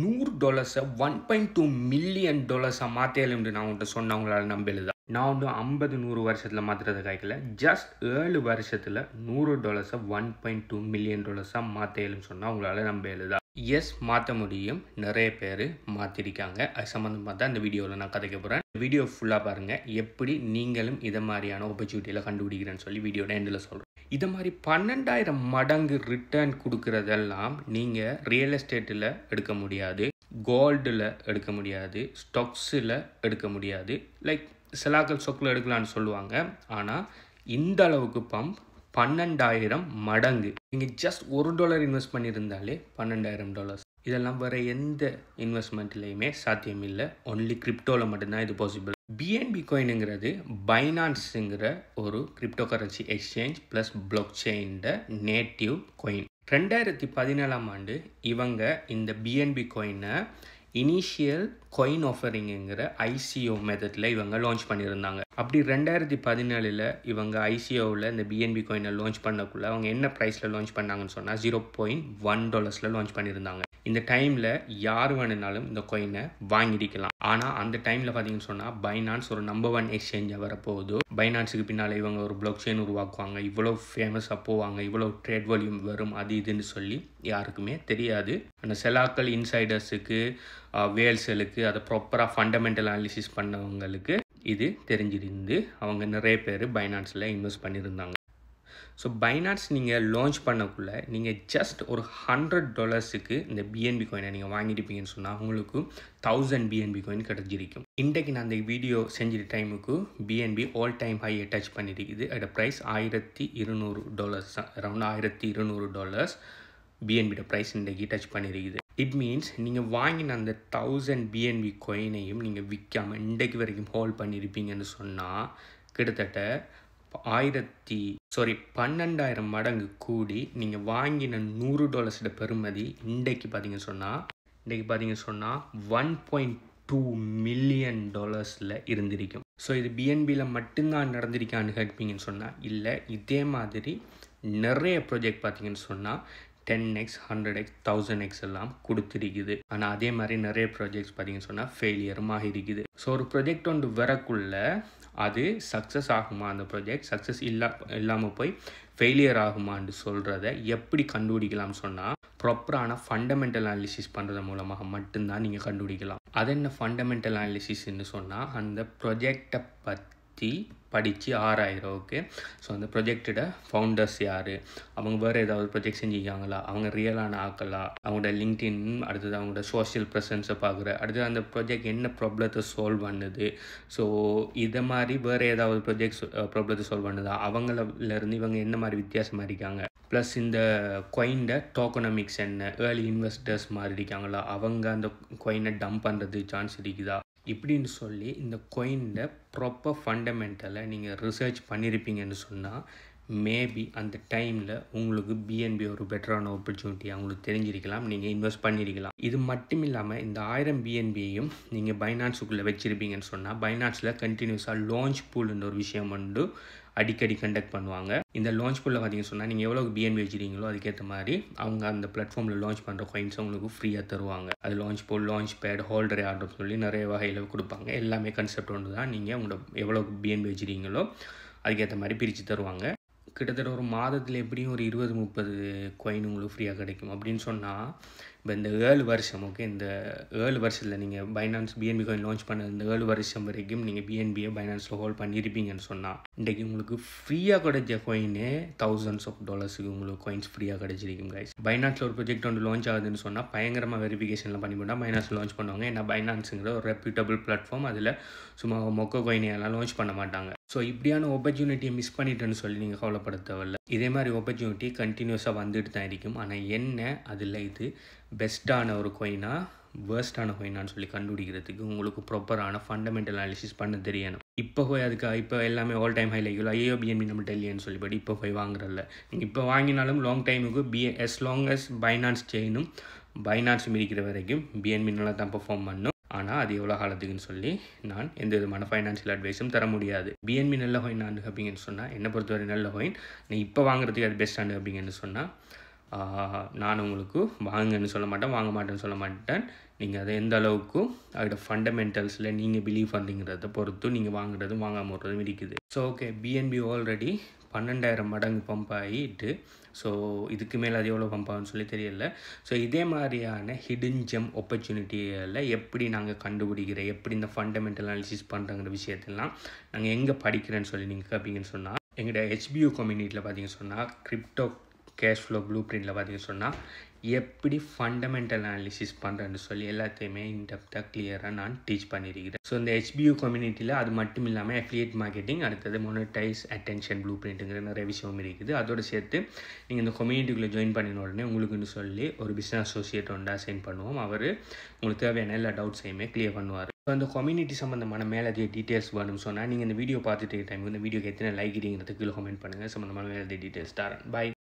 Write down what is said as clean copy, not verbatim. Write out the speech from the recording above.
$100 $1.2 million மாற்றலும்னு நான் உங்கள்கிட்ட சொன்ன உங்களால் நம்பலுதா. நான் வந்து 50-100 வருஷத்தில் மாற்றுறதை காய்க்கல. ஜஸ்ட் 7 வருஷத்தில் $100 $1.2 மில்லியன் மாற்றலும்னு சொன்னால் உங்களால் நம்பலுதா. எஸ், மாற்ற முடியும். நிறைய பேர் மாற்றிருக்காங்க. அது சம்மந்தமாக தான் இந்த வீடியோவில் நான் கதைக்க போகிறேன். வீடியோ ஃபுல்லாக பாருங்கள். எப்படி நீங்களும் இதை மாதிரியான ஆப்பர்ச்சுனிட்டியில் கண்டுபிடிக்கிறேன்னு சொல்லி வீடியோட எண்டில் சொல்கிறேன். இதை மாதிரி 12,000 மடங்கு ரிட்டர்ன் கொடுக்குறதெல்லாம் நீங்கள் ரியல் எஸ்டேட்டில் எடுக்க முடியாது, கோல்டில் எடுக்க முடியாது, ஸ்டாக்ஸில் எடுக்க முடியாது. லைக் சிலாக்கள் ஸ்டாக்கில் எடுக்கலான்னு சொல்லுவாங்க. ஆனால் இந்த அளவுக்கு பம்ப் 12,000 மடங்கு. நீங்கள் ஜஸ்ட் $1 இன்வெஸ்ட் பண்ணியிருந்தாலே $12,000. இதெல்லாம் வேறு எந்த இன்வெஸ்ட்மெண்ட்லேயுமே சாத்தியம் இல்லை. ஒன்லி கிரிப்டோவில் மட்டும்தான் இது பாசிபிள். பிஎன்பி காயினுங்கிறது பைனான்ஸுங்கிற ஒரு கிரிப்டோ கரன்சி எக்ஸ்சேஞ்ச் ப்ளஸ் பிளாக் செயின்ட நேட்டிவ் காயின். 2017ஆம் ஆண்டு இவங்க இந்த பிஎன்பி காயினை இனிஷியல் காயின் ஆஃபரிங்குங்கிற ஐசிஓ மெத்தடில் இவங்க லான்ச் பண்ணியிருந்தாங்க. அப்படி 2017 இவங்க ஐசிஓவில் இந்த பிஎன்பி காயினை லான்ச் பண்ணக்குள்ள அவங்க என்ன ப்ரைஸில் லான்ச் பண்ணாங்கன்னு சொன்னால் $0.1 லான்ச் பண்ணியிருந்தாங்க. இந்த டைமில் யார் வேணுனாலும் இந்த காயினை வாங்கிடிக்கலாம். ஆனால் அந்த டைமில் பார்த்தீங்கன்னு சொன்னால் பைனான்ஸ் ஒரு நம்பர் 1 எக்ஸ்சேஞ்சாக வரப்போகுது. பைனான்ஸுக்கு பின்னால் இவங்க ஒரு பிளாக் செயின் உருவாக்குவாங்க, இவ்வளோ ஃபேமஸாக போவாங்க, இவ்வளோ ட்ரேட் வால்யூம் வரும், அது இதுன்னு சொல்லி யாருக்குமே தெரியாது. ஆனால் செலாக்கள் இன்சைடர்ஸுக்கு, வேல்ஸலுக்கு, அதை ப்ராப்பராக ஃபண்டமெண்டல் அனாலிசிஸ் பண்ணவங்களுக்கு இது தெரிஞ்சிருந்து அவங்க நிறைய பேர் பைனான்ஸில் இன்வெஸ்ட் பண்ணியிருந்தாங்க. ஸோ பைனான்ஸ் நீங்கள் லான்ச் பண்ணக்குள்ளே நீங்கள் ஜஸ்ட் ஒரு $100 இந்த பிஎன்பி காயினை நீங்கள் வாங்கியிருப்பீங்கன்னு சொன்னால் உங்களுக்கு 1000 பிஎன்பி காயின் கிடச்சிருக்கும். இன்றைக்கு நான் அந்த வீடியோ செஞ்சிற டைமுக்கு பிஎன்பி ஆல் டைம் ஹையை டச் பண்ணியிருக்குது. அதோட ப்ரைஸ் $1,200 தான். அரௌண்ட் $1,200 பிஎன்பியோட ப்ரைஸ் இன்றைக்கி டச் பண்ணியிருக்குது. இட் மீன்ஸ் நீங்கள் வாங்கின அந்த 1000 பிஎன்பி காயினையும் நீங்கள் விற்காமல் இன்றைக்கு வரைக்கும் ஹோல்ட் பண்ணியிருப்பீங்கன்னு சொன்னால் கிட்டத்தட்ட 12,000 மடங்கு கூடி நீங்கள் வாங்கின $100 பெறுமதி இன்றைக்கு பார்த்தீங்கன்னு சொன்னால் $1.2 மில்லியன் இருந்திருக்கும். ஸோ இது பிஎன்பியில் மட்டும்தான் நடந்திருக்கான்னு கேட்பீங்கன்னு சொன்னால் இல்லை. இதே மாதிரி நிறைய ப்ராஜெக்ட் பார்த்தீங்கன்னு சொன்னால் 10x 100x 1000x எல்லாம் கொடுத்துருக்குது. ஆனால் அதே மாதிரி நிறைய ப்ராஜெக்ட்ஸ் பார்த்தீங்கன்னு சொன்னால் ஃபெயிலியரும் ஆகிருக்குது. ஸோ ஒரு ப்ராஜெக்ட் ஒன்று வரக்குள்ள அது சக்ஸஸ் ஆகுமா, அந்த ப்ராஜெக்ட் சக்ஸஸ் இல்லாமல் போய் ஃபெயிலியர் ஆகுமான்னு சொல்கிறத எப்படி கண்டுபிடிக்கலாம்னு சொன்னால் ப்ராப்பரான ஃபண்டமெண்டல் அனாலிசிஸ் பண்ணுறது மூலமாக மட்டும்தான் நீங்கள் கண்டுபிடிக்கலாம். அது என்ன ஃபண்டமெண்டல் அனாலிசிஸ்ன்னு சொன்னால் அந்த ப்ராஜெக்டை பற்றி படித்து ஆராயிரம். ஓகே, ஸோ அந்த ப்ரொஜெக்டோட ஃபவுண்டர்ஸ் யார், அவங்க வேறு ஏதாவது ப்ரொஜெக்ட் செஞ்சுருக்காங்களா, அவங்க ரியலான ஆக்கலா, அவங்களோட லிங்க்டின், அடுத்தது அவங்களோட சோஷியல் ப்ரெசன்ஸை பார்க்குற, அடுத்தது அந்த ப்ராஜெக்ட் என்ன ப்ராப்ளத்தை சால்வ் பண்ணுது, ஸோ இதை மாதிரி வேறு ஏதாவது ப்ராப்ளத்தை சால்வ் பண்ணுதா, அவங்களிருந்து இவங்க என்ன மாதிரி வித்தியாசமாக இருக்காங்க, ப்ளஸ் இந்த காயின்ட டோக்கனாமிக்ஸ் என்ன, ஏர்லி இன்வெஸ்டர்ஸ் மாதிரி இருக்காங்களா, அவங்க அந்த காயினை டம்ப் பண்ணுறது சான்ஸ் இருக்குதா, இப்படின்னு சொல்லி இந்த காயின்ட ப்ராப்பர் ஃபண்டமெண்டலை நீங்கள் ரிசர்ச் பண்ணியிருப்பீங்கன்னு சொன்னால் மேபி அந்த டைமில் உங்களுக்கு பிஎன்பி ஒரு பெட்டரான ஆப்பர்ச்சுனிட்டி அவங்களுக்கு தெரிஞ்சிருக்கலாம், நீங்கள் இன்வெஸ்ட் பண்ணியிருக்கலாம். இது மட்டும் இல்லாமல் இந்த 1000 பிஎன்பியையும் நீங்கள் பைனான்ஸுக்குள்ளே வச்சுருப்பீங்கன்னு சொன்னால் பைனான்ஸில் கண்டினியூஸாக லான்ச் பூல்ன்ற ஒரு விஷயம் வந்து அடிக்கடி கண்டக்ட் பண்ணுவாங்க. இந்த லான்ச் பூலில் பார்த்தீங்கன்னு சொன்னால் நீங்கள் எவ்வளோ பிஎன்பி வச்சுருக்கீங்களோ அதுக்கேற்ற மாதிரி அவங்க அந்த பிளாட்ஃபார்மில் லான்ச் பண்ணுற காயின்ஸை உங்களுக்கு ஃப்ரீயாக தருவாங்க. அது launch pool, launch pad, holder ஆர்டர்னு சொல்லி நிறைய வகையில் கொடுப்பாங்க. எல்லாமே கான்செப்ட் ஒன்று தான். நீங்கள் உங்களோட எவ்வளோ பிஎன்பி வச்சுருக்கீங்களோ அதுக்கேற்ற மாதிரி பிரித்து தருவாங்க. கிட்டத்தட்ட ஒரு மாதத்தில் எப்படியும் ஒரு 20-30 காயின் உங்களுக்கு ஃப்ரீயாக கிடைக்கும். அப்படின்னு சொன்னால் இப்போ இந்த 7 வருஷம், ஓகே, இந்த 7 வருஷத்தில் நீங்கள் பைனான்ஸ் பிஎன்பி காயின் லான்ச் பண்ண இந்த 7 வருஷம் வரைக்கும் நீங்கள் பிஎன்பியை பைனான்ஸில் ஹோல்ட் பண்ணியிருப்பீங்கன்னு சொன்னால் இன்றைக்கி உங்களுக்கு ஃப்ரீயாக கிடைச்ச காயினே $1000s உங்களுக்கு காயின்ஸ் ஃப்ரீயாக கிடைச்சிருக்கும் கைஸ். பைனான்ஸில் ஒரு ப்ராஜெக்ட் ஒன்று லான்ச் ஆகுதுன்னு சொன்னால் பயங்கரமாக வெரிஃபிகேஷன்லாம் பண்ணி போட்டால் பைனான்ஸில் லான்ச் பண்ணுவாங்க. ஏன்னா பைனான்ஸுங்கிற ஒரு ரெப்யூட்டபிள் பிளாட்ஃபார்ம், அதில் சும்மா மொக்க காயினையெல்லாம் லான்ச் பண்ண மாட்டாங்க. ஸோ இப்படியான ஆப்பர்ச்சுனிட்டியை மிஸ் பண்ணிட்டேன்னு சொல்லி நீங்கள் கவலைப்பட தேவையில்லை. இதே மாதிரி ஆப்பர்ச்சுனிட்டி கண்டினியூஸாக வந்துட்டு தான் இருக்கும். ஆனால் என்ன அதில் இது பெஸ்ட்டான ஒரு காயினா வேர்ஸ்டான காயினான்னு சொல்லி கண்டுபிடிக்கிறதுக்கு உங்களுக்கு ப்ராப்பரான ஃபண்டமெண்டல் அனாலிசிஸ் பண்ண தெரியணும். இப்போ போய் இப்போ எல்லாமே ஆல் டைம் ஹை லைக்கில் ஐயோ பிஎன்பி நம்ம டெல்லின்னு சொல்லிப்படி இப்போ போய் வாங்குறதில்ல. நீங்கள் இப்போ வாங்கினாலும் லாங் டைமுக்கு as long as பைனான்ஸ் செயினும் பைனான்ஸும் இருக்கிற வரைக்கும் பிஎன்பி நல்லா தான் பெர்ஃபார்ம் பண்ணும். ஆனால் அது எவ்வளோ காலத்துக்குன்னு சொல்லி நான் எந்த விதமான ஃபைனான்ஷியல் அட்வைஸும் தர முடியாது. பிஎன்பி நல்ல காயின் நான் கேட்பீங்கன்னு சொன்னால் என்னை பொறுத்தவரை நல்ல காயின். நீ இப்போ வாங்குறதுக்கு அது பெஸ்ட்டானு கேட்பீங்கன்னு சொன்னால் நான் உங்களுக்கு வாங்கன்னு சொல்ல மாட்டேன், வாங்க மாட்டேன்னு சொல்ல மாட்டேன். நீங்கள் அதை எந்த அளவுக்கு அதோட ஃபண்டமெண்டல்ஸில் நீங்கள் பிலீவ் பண்ணுறீங்கிறத பொறுத்து நீங்கள் வாங்குறதும் வாங்காமல் விட்றதும் இருக்குது. ஸோ ஓகே, பிஎன்பி ஆல்ரெடி 12,000 மடங்கு பம்ப் ஆகிட்டு, ஸோ இதுக்கு மேலே அது எவ்வளோ பம்ப் ஆகும்னு சொல்லி தெரியல. ஸோ இதே மாதிரியான ஹிடன் ஜெம் ஆப்பர்ச்சுனிட்டியில் எப்படி நாங்கள் கண்டுபிடிக்கிறோம், எப்படி இந்த ஃபண்டமெண்டல் அனாலிசிஸ் பண்ணுறங்கிற விஷயத்தெல்லாம் நாங்கள் எங்கே படிக்கிறேன்னு சொல்லி நீங்கள் கேட்பீங்கன்னு சொன்னால், எங்களோட HBU கம்யூனிட்டியில் பார்த்தீங்கன்னு சொன்னால், கிரிப்டோ கேஷ் ஃப்ளோ ப்ளூ பிரிண்டில் பார்த்தீங்கன்னு சொன்னால் எப்படி ஃபண்டமெண்டல் அனாலிசிஸ் பண்ணுறேன்னு சொல்லி எல்லாத்தையுமே இன்டெப்த்தாக கிளியராக நான் டீச் பண்ணியிருக்கிறேன். ஸோ இந்த HBU கம்யூனிட்டியில் அது மட்டும் இல்லாமல் அஃபிலியேட் மார்க்கெட்டிங், அடுத்தது மோனடைஸ் அட்டென்ஷன் ப்ளூ பிரிண்ட்டுங்கிற நிறைய விஷயம் இருக்குது. அதோடு சேர்த்து நீங்கள் இந்த கம்யூனிட்டிக்குள்ளே ஜாயின் பண்ணின உடனே உங்களுக்குன்னு சொல்லி ஒரு பிஸ்னஸ் அசோசியேட் ஒன்று அசைன் பண்ணுவோம். அவர் உங்களுக்கு தேவையான எல்லா டவுட்ஸையுமே கிளியர் பண்ணுவார். ஸோ அந்த கம்யூனிட்டி சம்மந்தமான மேலதிக டீட்டெயில்ஸ் வேணும்னு சொன்னால் நீங்கள் இந்த வீடியோ பார்த்துட்டு டைம் இந்த வீடியோக்கு எத்தனை லைக் இடிங்கிறதுக்கு கீழே கமெண்ட் பண்ணுங்கள். சம்மந்தமான மேலதிக டீட்டெயில்ஸ் தரேன். பை.